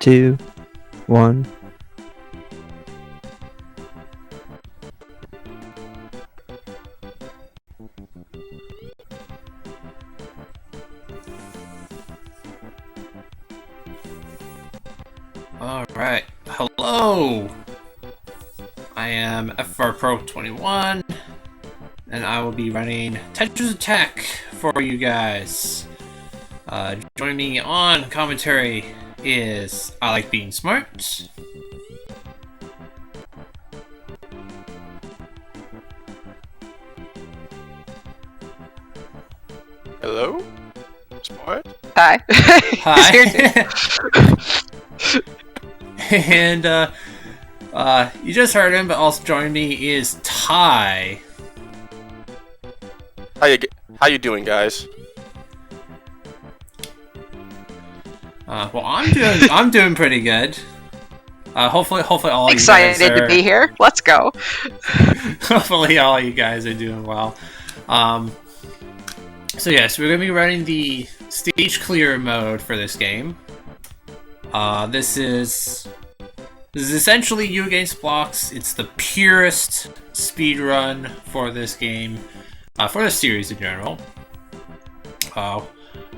2, 1. Alright, hello! I am FR Pro 21, and I will be running Tetris Attack for you guys. Joining me on commentary is I Like Being Smart. Hello? Smart? Hi. Hi. And you just heard him, but also joining me is Ty. How you doing, guys? Well, I'm doing pretty good. Hopefully all you guys Excited to be here. Let's go. Hopefully all you guys are doing well. So yes, we're gonna be running the stage clear mode for this game. This is essentially you against blocks. It's the purest speedrun for this game, for the series in general.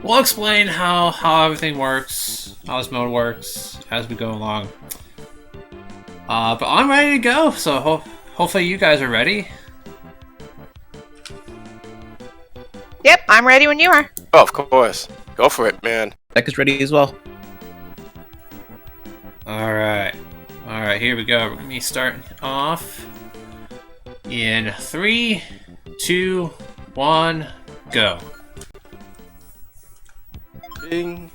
We'll explain how everything works, how this mode works as we go along. But I'm ready to go, so hopefully you guys are ready. Yep, I'm ready when you are. Oh, of course. Go for it, man. Deck is ready as well. Alright, here we go. We're going to be starting off in 3, 2, 1, go. Bing.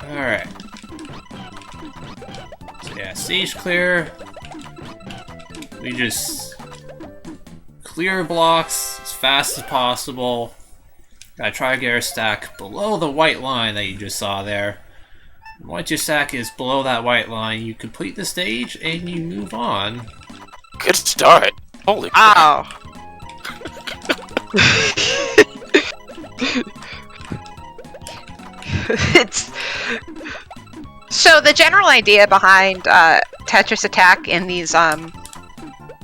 Alright. So yeah, stage clear. We just clear blocks as fast as possible. Gotta try to get our stack below the white line that you just saw there. And once your stack is below that white line, you complete the stage and you move on. Good start. Holy crap. Ow. So the general idea behind Tetris Attack in these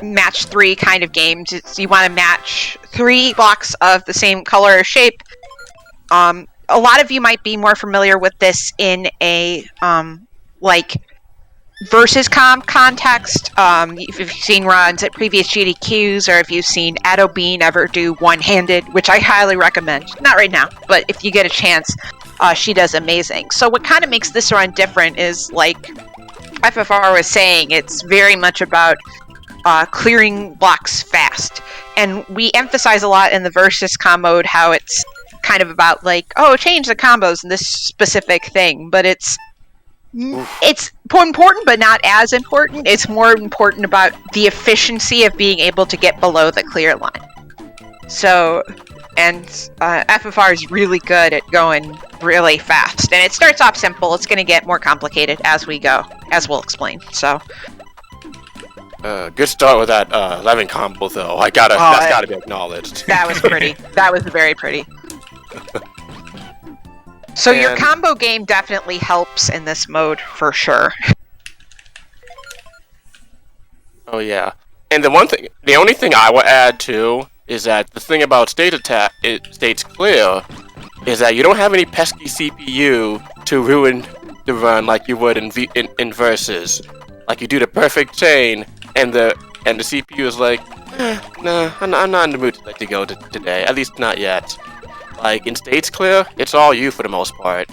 match 3 kind of games is you want to match 3 blocks of the same color or shape. A lot of you might be more familiar with this in a like versus context. If you've seen runs at previous GDQs, or if you've seen Ado Bean ever do one-handed, which I highly recommend. Not right now, but if you get a chance, she does amazing. So what kind of makes this run different is, like FFR was saying, it's very much about clearing blocks fast. And we emphasize a lot in the versus com mode how it's kind of about like, oh, change the combos in this specific thing, but it's important, but not as important. It's more important about the efficiency of being able to get below the clear line. So, and FFR is really good at going really fast. And it starts off simple. It's going to get more complicated as we go, as we'll explain. So, good start with that 11 combo, though. That's gotta be acknowledged. That was pretty. That was very pretty. So your combo game definitely helps in this mode for sure. Oh yeah, and the only thing I would add too is that the thing about stage clear is that you don't have any pesky CPU to ruin the run like you would in versus. Like you do the perfect chain, and the CPU is like, nah, I'm not in the mood to let you go today. At least not yet. Like, in stage clear, it's all you for the most part.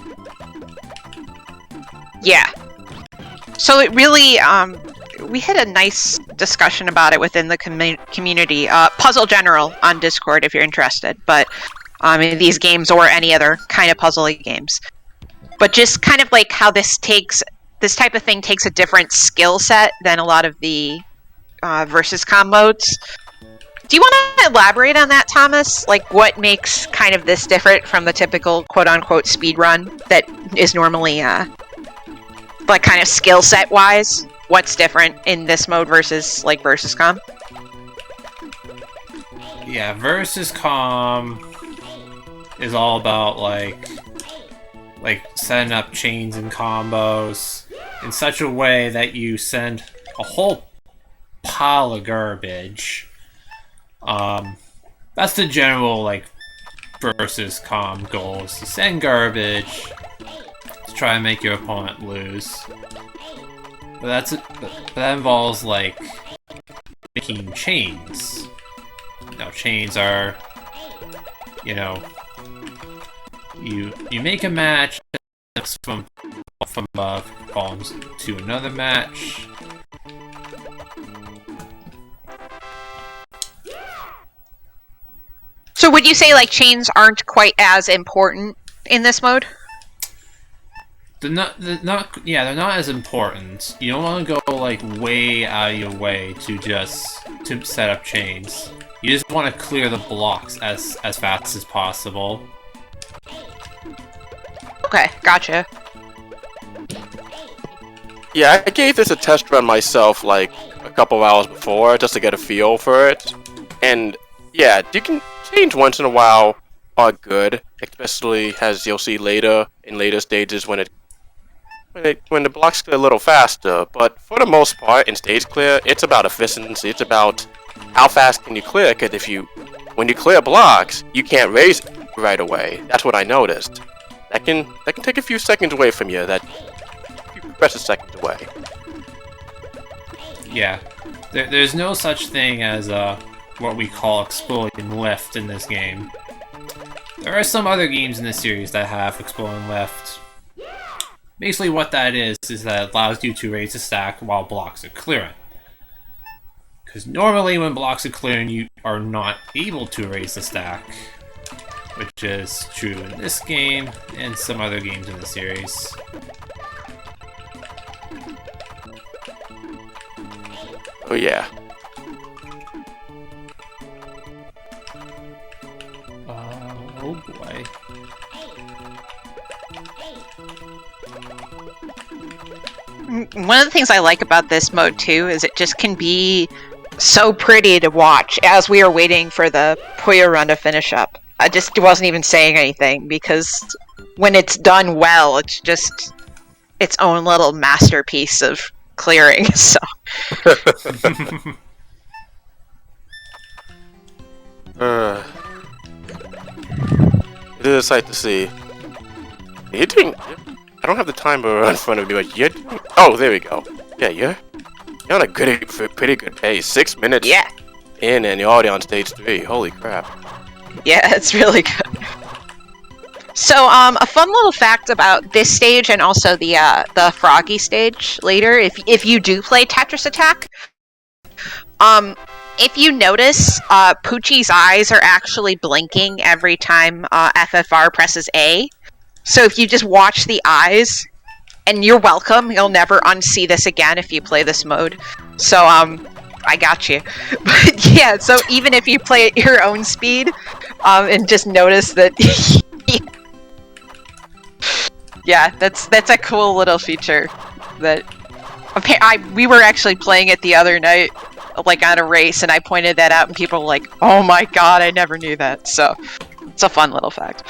Yeah. So it really, we had a nice discussion about it within the community. Puzzle General on Discord if you're interested. But, these games or any other kind of puzzle games. But just kind of like how this type of thing takes a different skill set than a lot of the versus com modes. Do you want to elaborate on that, Thomas? Like, what makes kind of this different from the typical quote-unquote speedrun that is normally like kind of skill set wise, what's different in this mode versus like versus com? Yeah, versus com is all about like setting up chains and combos in such a way that you send a whole pile of garbage. That's the general like versus com goals: to send garbage to try and make your opponent lose. But that involves like making chains. Now chains are, you know, you make a match from columns to another match. So would you say like chains aren't quite as important in this mode? They're not as important. You don't want to go like way out of your way to set up chains. You just want to clear the blocks as fast as possible. Okay, gotcha. Yeah, I gave this a test run myself like a couple hours before just to get a feel for it. And yeah, you can change once in a while are good, especially as you'll see later in later stages when the blocks clear a little faster. But for the most part in stage clear, it's about efficiency. It's about how fast can you clear, because when you clear blocks, you can't raise right away. That's what I noticed. That can take a few seconds away from you. That you press a second away. Yeah, there's no such thing as what we call exploding lift in this game. There are some other games in this series that have exploding lift. Basically what that is that it allows you to raise a stack while blocks are clearing. Because normally when blocks are clearing, you are not able to raise the stack. Which is true in this game and some other games in the series. Oh yeah. Oh boy. One of the things I like about this mode too is it just can be so pretty to watch as we are waiting for the Puyo run to finish up. I just wasn't even saying anything because when it's done well, it's just its own little masterpiece of clearing. So it is a sight to see. You're doing. I don't have the timer in front of me, but you're. Oh, there we go. Yeah, you're on a pretty good pace. 6 minutes. yeah, In and you're already on stage 3. Holy crap. yeah, it's really good. So, a fun little fact about this stage and also the Froggy stage later, if you do play Tetris Attack, if you notice, Poochie's eyes are actually blinking every time FFR presses A. So if you just watch the eyes, and you're welcome, you'll never unsee this again if you play this mode. So, I got you. But yeah, so even if you play at your own speed, and just notice that... yeah, that's a cool little feature that... we were actually playing it the other night, like on a race, and I pointed that out, and people were like, oh my god, I never knew that. So, it's a fun little fact.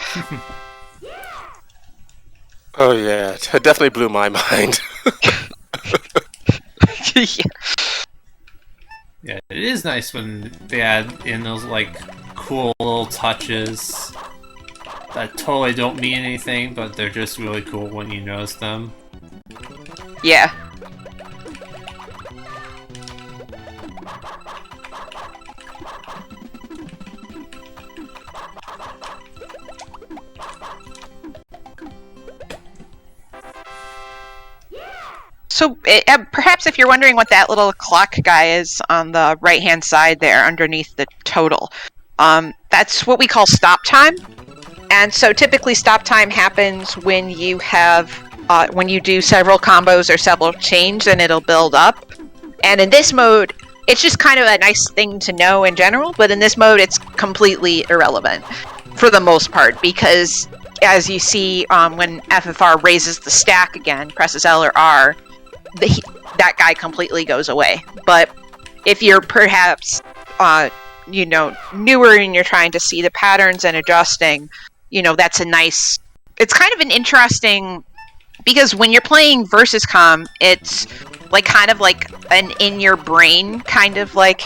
Oh yeah, it definitely blew my mind. Yeah. Yeah, it is nice when they add in those like cool little touches that totally don't mean anything, but they're just really cool when you notice them. Yeah. So, perhaps if you're wondering what that little clock guy is on the right-hand side there, underneath the total, that's what we call stop time. And so, typically, stop time happens when you have, when you do several combos or several chains, and it'll build up. And in this mode, it's just kind of a nice thing to know in general, but in this mode, it's completely irrelevant for the most part, because as you see when FFR raises the stack again, presses L or R, that guy completely goes away. But if you're perhaps newer and you're trying to see the patterns and adjusting, that's a nice... It's kind of an interesting... Because when you're playing versus com, it's kind of like an in your brain, kind of like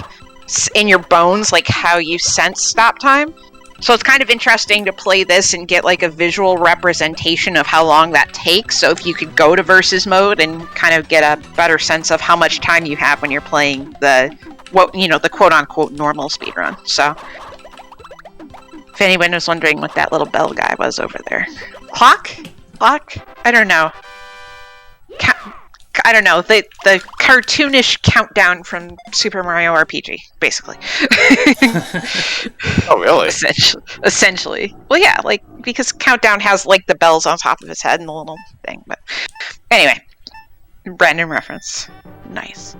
in your bones, like how you sense stop time. So it's kind of interesting to play this and get a visual representation of how long that takes. So if you could go to versus mode and kind of get a better sense of how much time you have when you're playing the quote unquote normal speedrun. So if anyone was wondering what that little bell guy was over there. Clock? I don't know. I don't know. The cartoonish countdown from Super Mario RPG, basically. Oh, really? Essentially. Well, yeah, because Countdown has the bells on top of his head and the little thing. But anyway, random reference. Nice.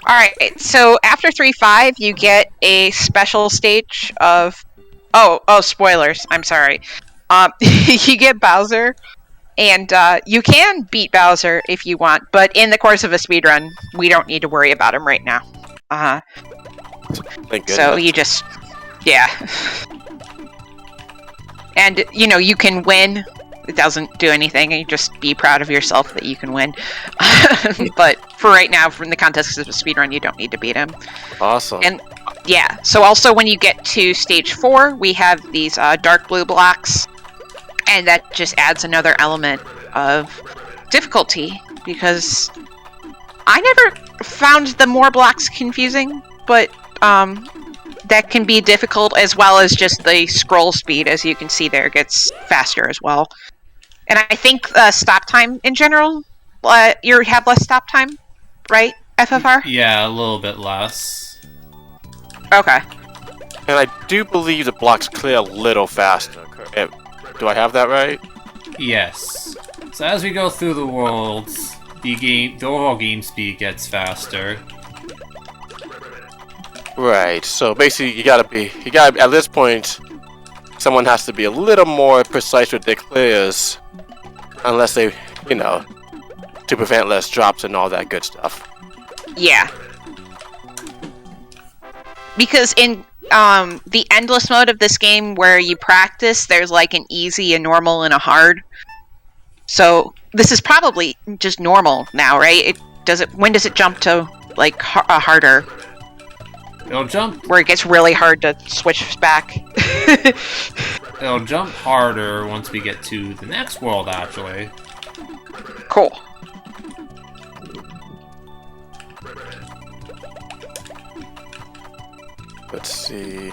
All right. So after 3-5, you get a special stage of. Oh, spoilers. I'm sorry. You get Bowser. And you can beat Bowser if you want, but in the course of a speedrun, we don't need to worry about him right now. Thank goodness. So you just... Yeah. And, you can win. It doesn't do anything, and you just be proud of yourself that you can win. But for right now, from the context of a speedrun, you don't need to beat him. Awesome. And, yeah. So also, when you get to stage 4, we have these dark blue blocks. And that just adds another element of difficulty, because I never found the more blocks confusing, but that can be difficult, as well as just the scroll speed, as you can see there, gets faster as well. And I think stop time in general, you have less stop time, right, FFR? Yeah, a little bit less. Okay. And I do believe the blocks clear a little faster. Do I have that right? Yes. So as we go through the worlds, the overall game speed gets faster. Right. So basically, you gotta at this point, someone has to be a little more precise with their clears, unless they, to prevent less drops and all that good stuff. Yeah. Because in the endless mode of this game where you practice, there's an easy, a normal, and a hard. So this is probably just normal now, right? When does it jump to a harder? It'll jump where it gets really hard to switch back. It'll jump harder once we get to the next world, actually. Cool. Let's see.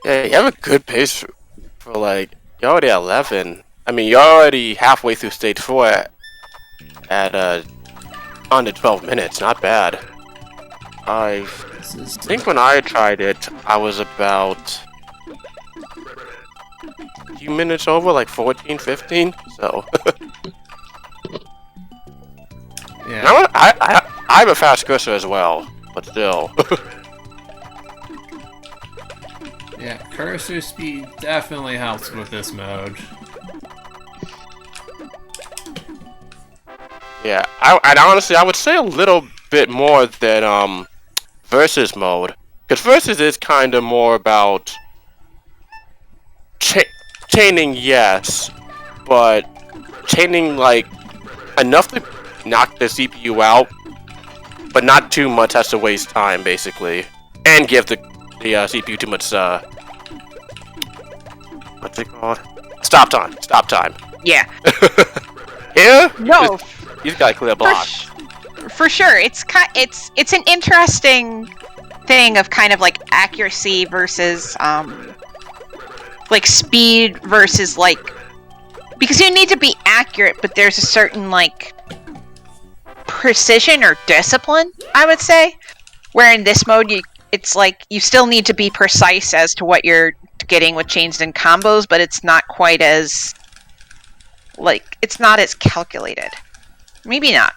Yeah, you have a good pace for you're already at 11. I mean, you're already halfway through stage 4 at under 12 minutes. Not bad. I think when I tried it, I was about a few minutes over, 14, 15. So yeah. I have a fast cursor as well, but still. Yeah, cursor speed definitely helps with this mode. Yeah, and honestly, I would say a little bit more than versus mode, because versus is kind of more about chaining, yes, but chaining enough to knock the CPU out, but not too much has to waste time, basically, and give the CPU too much what's it called? Stop time. Yeah. Here? No. He's got a clear block. For sure, it's an interesting thing of kind of accuracy versus speed versus because you need to be accurate, but there's a certain precision or discipline, I would say, where in this mode it's you still need to be precise as to what you're getting with chains and combos, but it's not quite as Like, it's not as calculated. Maybe not.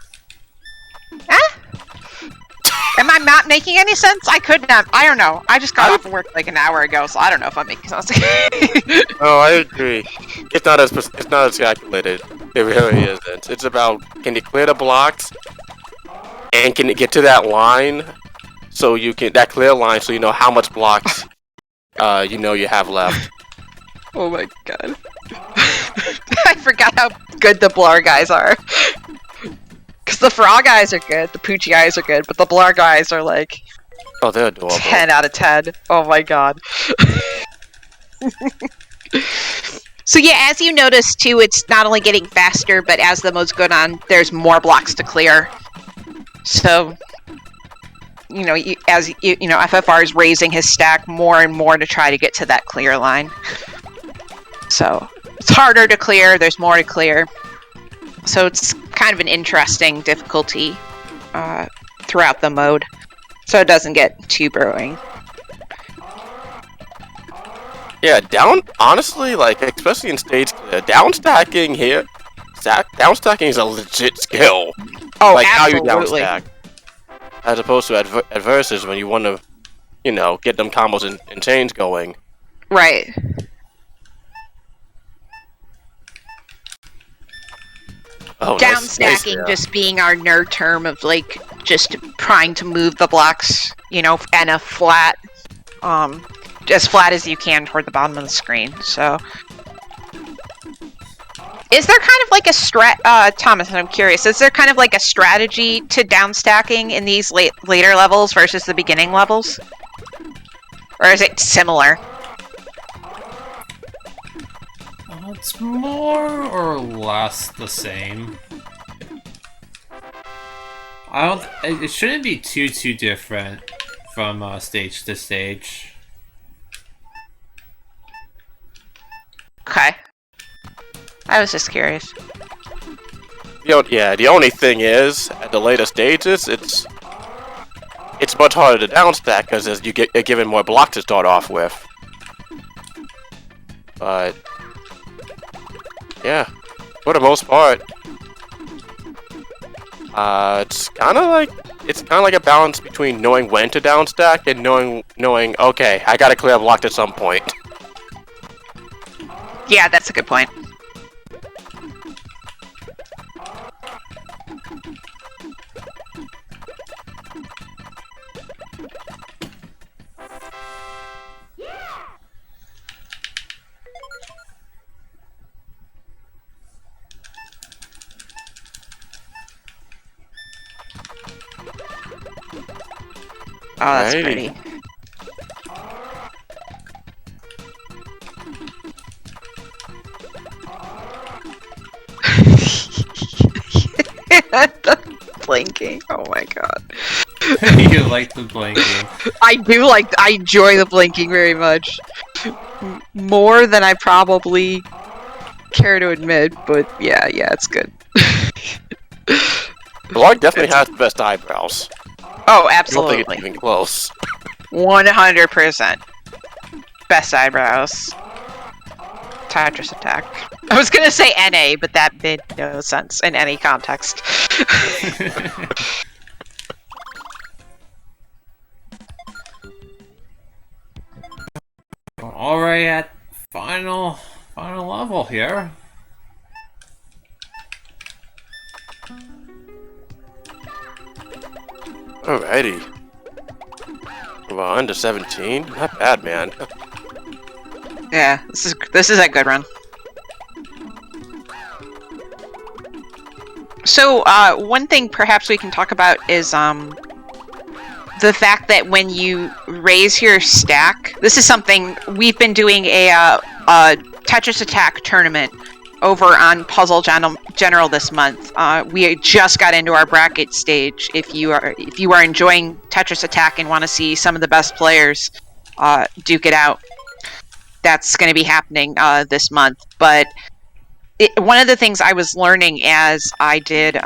Am I not making any sense? I could not. I don't know. I just got off of work like an hour ago, so I don't know if I'm making sense. Oh, I agree. It's not as calculated. It really isn't. It's about, can you clear the blocks, and can you get to that line, so you can, that clear line, so you know how much blocks you know you have left. Oh my god. I forgot how good the Blar guys are. Because the Frog guys are good, the Poochie guys are good, but the Blar guys are like... Oh, they're adorable. 10 out of 10. Oh my god. So yeah, as you notice too, it's not only getting faster, but as the modes go on, there's more blocks to clear. So, you know, FFR is raising his stack more and more to try to get to that clear line. So, it's harder to clear, there's more to clear. So it's kind of an interesting difficulty throughout the mode, so it doesn't get too burrowing. Yeah, honestly, like, especially in stage clear, downstacking here, downstacking is a legit skill. Oh, like, absolutely. how you downstack. As opposed to adverses when you want to, you know, get them combos and chains going. Right. Oh, Downstacking nice, just being our nerd term of like just trying to move the blocks, you know, and a flat, as flat as you can toward the bottom of the screen. So, is there kind of like a Thomas, I'm curious, is there kind of like a strategy to downstacking in these later levels versus the beginning levels, or is it similar? It's more or less the same. It shouldn't be too different from stage to stage. Okay. I was just curious. Yeah, the only thing is, at the later stages, it's much harder to downstack because you get given more blocks to start off with. But yeah, for the most part, it's kind of like a balance between knowing when to downstack and knowing okay, I gotta clear a block at some point. Yeah, that's a good point. Oh, that's pretty. The blinking. Oh my god. You like the blinking. I enjoy the blinking very much. More than I probably care to admit, but yeah, it's good. Blarg definitely has the best eyebrows. Oh, I absolutely. don't think it's even close. 100%. Best eyebrows. Tetris Attack. I was gonna say NA, but that made no sense in any context. Alright, at final level here. Alrighty. We're on to 17. Not bad, man. Yeah, this is a good run. So, one thing perhaps we can talk about is the fact that when you raise your stack, this is something we've been doing a Tetris Attack tournament over on Puzzle General this month. We just got into our bracket stage. If you are enjoying Tetris Attack and want to see some of the best players duke it out, that's going to be happening this month. But one of the things I was learning as I did,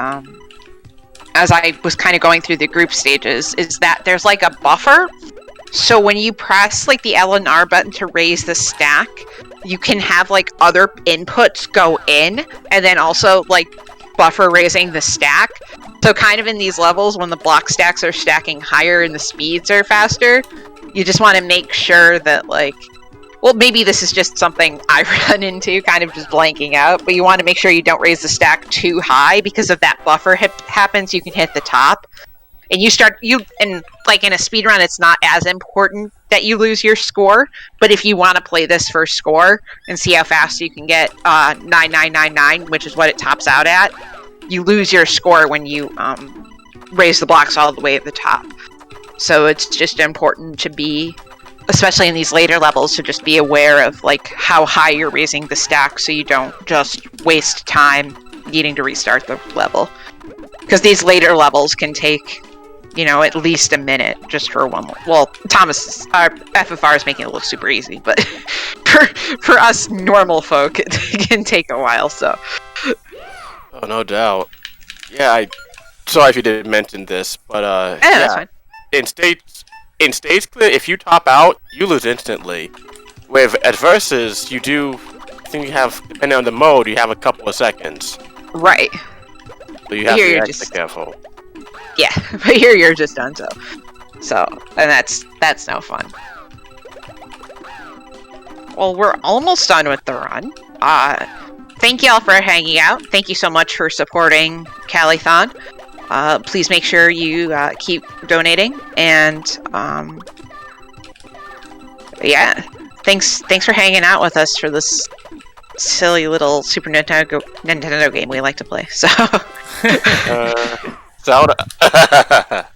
as I was kind of going through the group stages, is that there's like a buffer. So when you press like the L and R button to raise the stack, you can have like other inputs go in, and then also like buffer raising the stack. So kind of in these levels, when the block stacks are stacking higher and the speeds are faster, you just want to make sure that like, well, maybe this is just something I run into, kind of just blanking out, but you want to make sure you don't raise the stack too high, because if that buffer happens, you can hit the top. And and like in a speedrun, it's not as important that you lose your score, but if you want to play this for score and see how fast you can get 9999, which is what it tops out at, you lose your score when you raise the blocks all the way at the top. So it's just important to be, especially in these later levels, to just be aware of like how high you're raising the stack, so you don't just waste time needing to restart the level. Because these later levels can take, you know, at least a minute just for one. Well, Thomas, our FFR is making it look super easy, but for us normal folk, it can take a while. So. Oh, no doubt. Yeah, sorry if you didn't mention this, but yeah, that's fine. In stage clear, if you top out, you lose instantly. With at versus, you do. I think you have, depending on the mode, you have a couple of seconds. Right. So you have to be extra careful. Yeah, but here you're just done. So, and that's no fun. Well, we're almost done with the run. Thank y'all for hanging out. Thank you so much for supporting Calithon. Please make sure you keep donating, and yeah, thanks for hanging out with us for this silly little Super Nintendo game we like to play. So,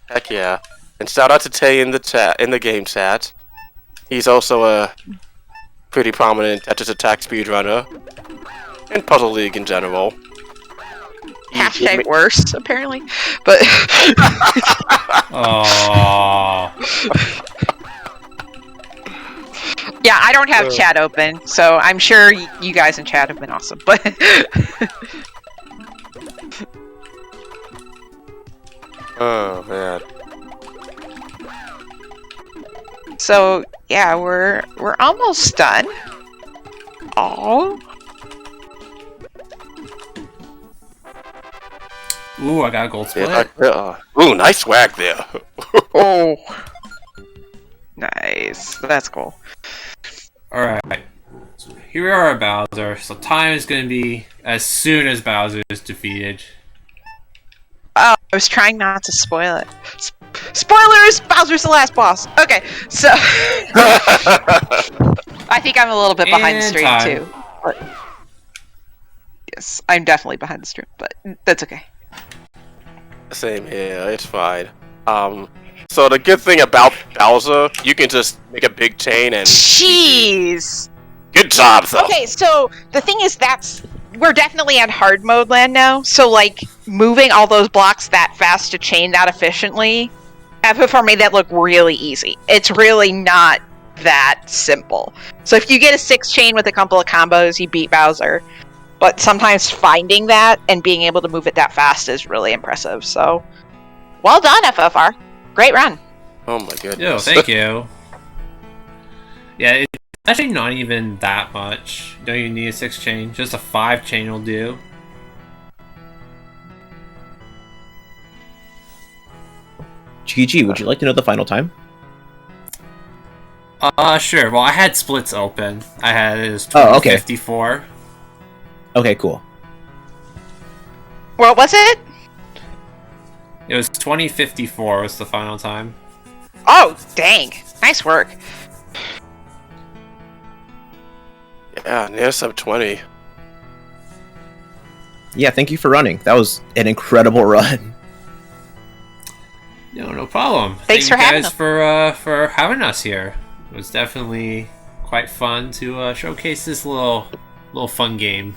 heck yeah, and shout out to Tay in the game chat. He's also a pretty prominent Tetris Attack speedrunner. And Puzzle League in general. Hashtag worse, apparently. But yeah, I don't have chat open, so I'm sure you guys in chat have been awesome. But oh man. So yeah, we're almost done. Oh. Ooh, I got a gold split. Ooh, nice swag there. Oh. Nice. That's cool. Alright. So here we are at Bowser. So time is going to be as soon as Bowser is defeated. Oh, I was trying not to spoil it. Spoilers! Bowser's the last boss. Okay, so I think I'm a little bit behind the stream too. But yes, I'm definitely behind the stream, but that's okay. Same here, it's fine. So the good thing about Bowser, you can just make a big chain and... Jeez! Good job, though! Okay, so the thing is we're definitely at hard mode land now, so like, moving all those blocks that fast to chain that efficiently, FFR made that look really easy. It's really not that simple. So if you get a 6 chain with a couple of combos, you beat Bowser. But sometimes finding that and being able to move it that fast is really impressive. So, well done, FFR. Great run. Oh my goodness. Yo, thank you. Yeah, it's actually not even that much. Don't even need a 6 chain. Just a 5 chain will do. GG, would you like to know the final time? Sure. Well, I had splits open. I had it was 54. Okay, cool. What was it? It was 2054 was the final time. Oh, dang. Nice work. Yeah, near sub 20. Yeah, thank you for running. That was an incredible run. No problem. Thanks for having us. For having us here. It was definitely quite fun to showcase this little fun game.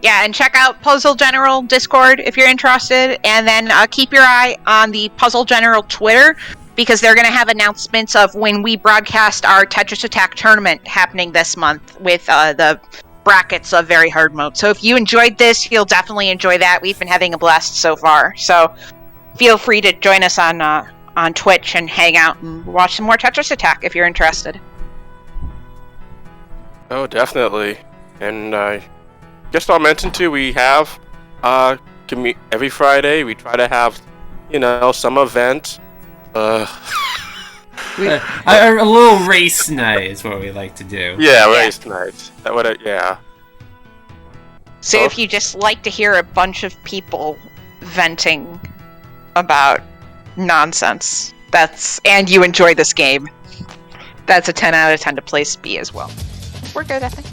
Yeah, and check out Puzzle General Discord if you're interested, and then keep your eye on the Puzzle General Twitter, because they're going to have announcements of when we broadcast our Tetris Attack tournament happening this month with the brackets of Very Hard Mode. So if you enjoyed this, you'll definitely enjoy that. We've been having a blast so far. So feel free to join us on Twitch and hang out and watch some more Tetris Attack if you're interested. Oh, definitely. And just I'll mention too, we have every Friday we try to have, some event. A little race night is what we like to do. Yeah, race night. That would, yeah. So if you just like to hear a bunch of people venting about nonsense, and you enjoy this game, that's a 10 out of 10 to place B as well. We're good, I think.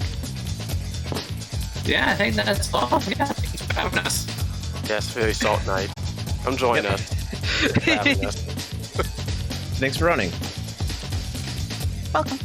Yeah, I think that's all. Yeah, thanks for having us. Yes, very salt night. Come join us. Thanks for running. Welcome.